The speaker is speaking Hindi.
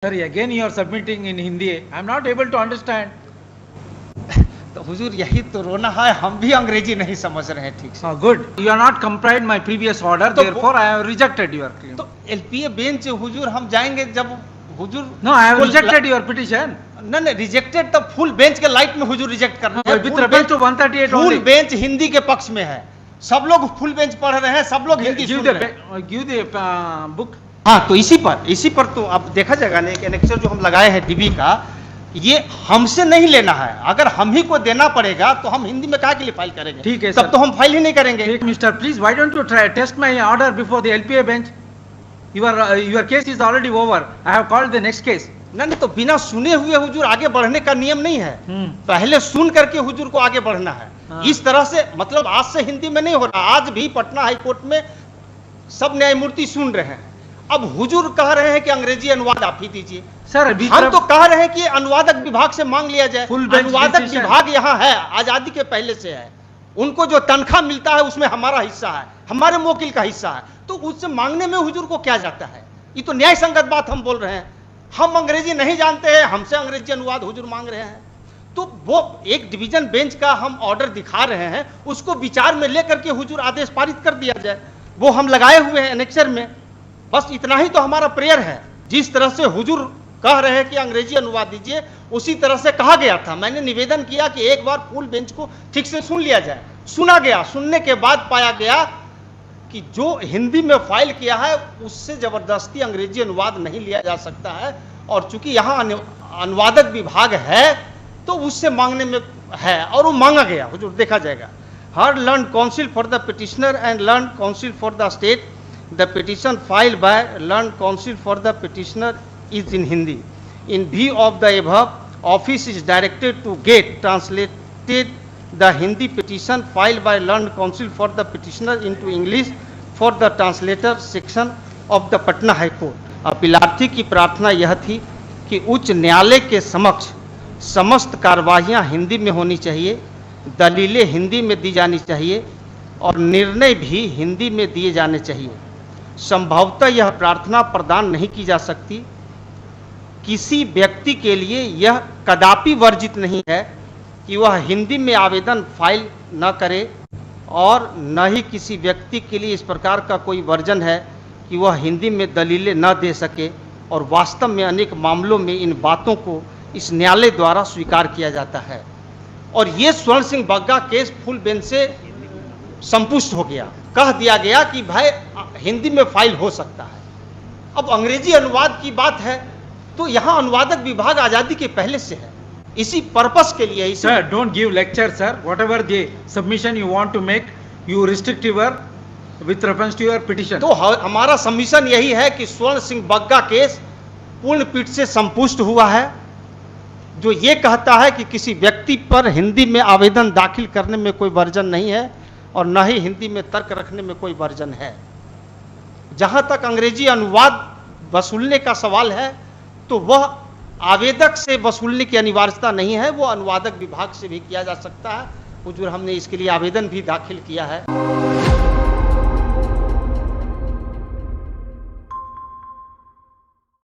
Sir, again you are submitting in Hindi. I am not able to understand. तो हुजूर यही तो रोना है, हम भी अंग्रेजी नहीं समझ रहे हैं ठीक से। Oh, good. You are not complied my previous order. तो Therefore, I have rejected your claim. तो एलपीए बेंच हुजूर हम जाएंगे जब हुजूर No, I have rejected your petition. नहीं रिजेक्टेड, तो फुल बेंच के लाइट में हुजूर रिजेक्ट करना है। With reference to 138 full only. Bench Hindi के पक्ष में है, सब लोग फुल बेंच पढ़ रहे हैं, सब लोग हिंदी सुन रहे हैं। Give the book. हाँ, तो इसी पर तो अब देखा जाएगा ना, एक एनेक्सर जो हम लगाए हैं डीबी का, ये हमसे नहीं लेना है। अगर हम ही को देना पड़ेगा तो हम हिंदी में काहे के लिए फाइल करेंगे? ठीक है तब सर। तो हम फाइल ही नहीं करेंगे। Take, Mister, please, why don't you try test my order before the LPA bench? Your case is already over. I have called the next case. नहीं तो बिना सुने हुए हुजूर आगे बढ़ने का नियम नहीं है। पहले सुन करके हुजूर को आगे बढ़ना है। हाँ। इस तरह से मतलब आज से हिंदी में नहीं हो रहा। आज भी पटना हाई कोर्ट में सब न्यायमूर्ति सुन रहे हैं। अब हुजूर कह रहे हैं कि अंग्रेजी अनुवाद आप ही दीजिए। Sir, हम तो कह रहे हैं कि अनुवादक विभाग से मांग लिया जाए। Full bench अनुवादक decision। विभाग यहाँ है, आजादी के पहले से है। उनको जो तनख्वाह मिलता है उसमें हमारा हिस्सा है, हमारे मोकिल का हिस्सा है, तो उससे मांगने में हुजूर को क्या जाता है? ये तो न्याय संगत बात हम बोल रहे हैं। हम अंग्रेजी नहीं जानते हैं, हमसे अंग्रेजी अनुवाद हुजूर मांग रहे हैं। तो वो एक डिवीजन बेंच का हम ऑर्डर दिखा रहे हैं, उसको विचार में लेकर के हुजूर आदेश पारित कर दिया जाए। वो हम लगाए हुए हैं एनेक्सर में। बस इतना ही तो हमारा प्रेयर है। जिस तरह से हुजूर कह रहे हैं कि अंग्रेजी अनुवाद दीजिए, उसी तरह से कहा गया था। मैंने निवेदन किया कि एक बार फुल बेंच को ठीक से सुन लिया जाए। सुना गया, सुनने के बाद पाया गया कि जो हिंदी में फाइल किया है उससे जबरदस्ती अंग्रेजी अनुवाद नहीं लिया जा सकता है, और चूंकि यहाँ अनुवादक विभाग है तो उससे मांगने में है, और वो मांगा गया। हुजूर देखा जाएगा। हर learned counsel for the petitioner and learned counsel for the state, the petition filed by learned counsel for the petitioner is in Hindi. In view of the above, office is directed to get translated the Hindi petition filed by learned counsel for the petitioner into English for the translator section of the Patna High Court. अपीलार्थी की प्रार्थना यह थी कि उच्च न्यायालय के समक्ष समस्त कार्यवाहियां हिंदी में होनी चाहिए, दलीलें हिंदी में दी जानी चाहिए और निर्णय भी हिंदी में दिए जाने चाहिए। संभवतः यह प्रार्थना प्रदान नहीं की जा सकती। किसी व्यक्ति के लिए यह कदापि वर्जित नहीं है कि वह हिंदी में आवेदन फाइल न करे, और न ही किसी व्यक्ति के लिए इस प्रकार का कोई वर्जन है कि वह हिंदी में दलीलें न दे सके। और वास्तव में अनेक मामलों में इन बातों को इस न्यायालय द्वारा स्वीकार किया जाता है। और ये स्वर्ण Singh Bagga case full bench से संपुष्ट हो गया। कह दिया गया कि भाई हिंदी में फाइल हो सकता है। अब अंग्रेजी अनुवाद की बात है तो यहाँ अनुवादक विभाग आजादी के पहले से है। इसी पर्पस के लिए Sir, don't give lecture, sir. Whatever the submission you want to make, you restrict your with reference to your petition. तो हमारा सबमिशन यही है कि स्वर्ण सिंह बग्गा केस पूर्ण पीठ से संपुष्ट हुआ है, जो ये कहता है कि किसी व्यक्ति पर हिंदी में आवेदन दाखिल करने में कोई वर्जन नहीं है और न ही हिंदी में तर्क रखने में कोई वर्जन है। जहाँ तक अंग्रेजी अनुवाद वसूलने का सवाल है तो वह आवेदक से वसूलने की अनिवार्यता नहीं है, वो अनुवादक विभाग से भी किया जा सकता है। हुजूर हमने इसके लिए आवेदन भी दाखिल किया है।